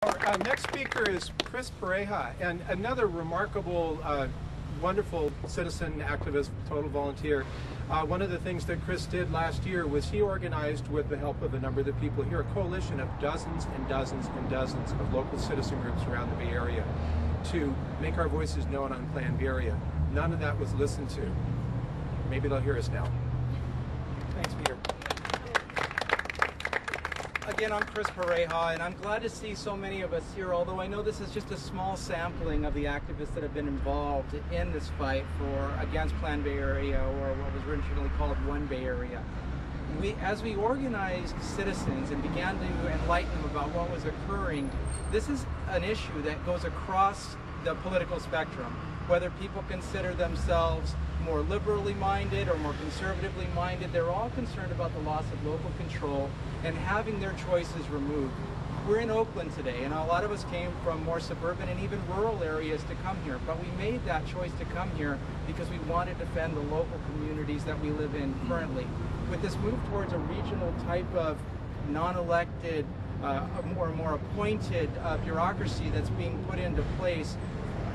Our next speaker is Chris Pareja, and another remarkable, wonderful citizen activist, total volunteer. One of the things that Chris did last year was he organized, with the help of a number of the people here, a coalition of dozens and dozens and dozens of local citizen groups around the Bay Area to make our voices known on Plan B Area. None of that was listened to. Maybe they'll hear us now. Thanks, Peter. Again, I'm Chris Pareja, and I'm glad to see so many of us here, although I know this is just a small sampling of the activists that have been involved in this fight against Plan Bay Area, or what was originally called One Bay Area. As we organized citizens and began to enlighten them about what was occurring, this is an issue that goes across the political spectrum. Whether people consider themselves more liberally minded or more conservatively minded, they're all concerned about the loss of local control and having their choices removed. We're in Oakland today, and a lot of us came from more suburban and even rural areas to come here, but we made that choice to come here because we want to defend the local communities that we live in currently. With this move towards a regional type of non-elected, more appointed bureaucracy that's being put into place,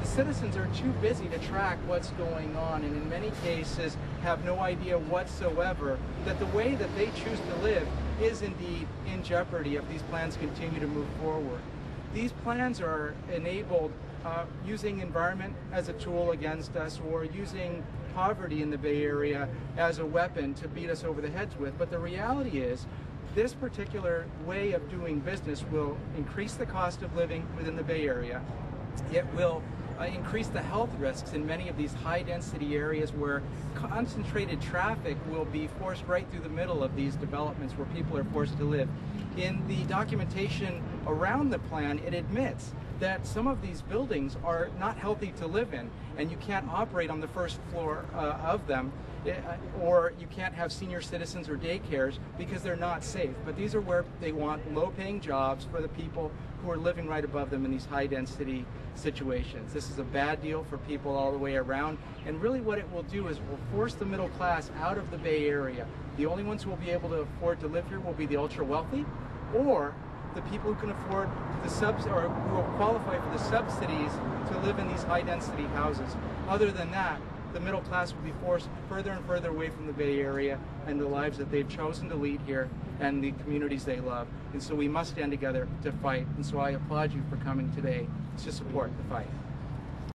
the citizens are too busy to track what's going on, and in many cases have no idea whatsoever that the way that they choose to live is indeed in jeopardy if these plans continue to move forward. These plans are enabled using environment as a tool against us, or using poverty in the Bay Area as a weapon to beat us over the heads with. But the reality is, this particular way of doing business will increase the cost of living within the Bay Area. It will increase the health risks in many of these high-density areas where concentrated traffic will be forced right through the middle of these developments where people are forced to live. In the documentation around the plan, it admits that some of these buildings are not healthy to live in, and you can't operate on the first floor of them, or you can't have senior citizens or daycares because they're not safe. But these are where they want low-paying jobs for the people who are living right above them in these high-density situations. This is a bad deal for people all the way around, and really what it will do is it will force the middle class out of the Bay Area. The only ones who will be able to afford to live here will be the ultra-wealthy, or the people who can afford the or who will qualify for the subsidies to live in these high-density houses. Other than that, the middle class will be forced further and further away from the Bay Area and the lives that they've chosen to lead here and the communities they love. And so we must stand together to fight. And so I applaud you for coming today to support the fight.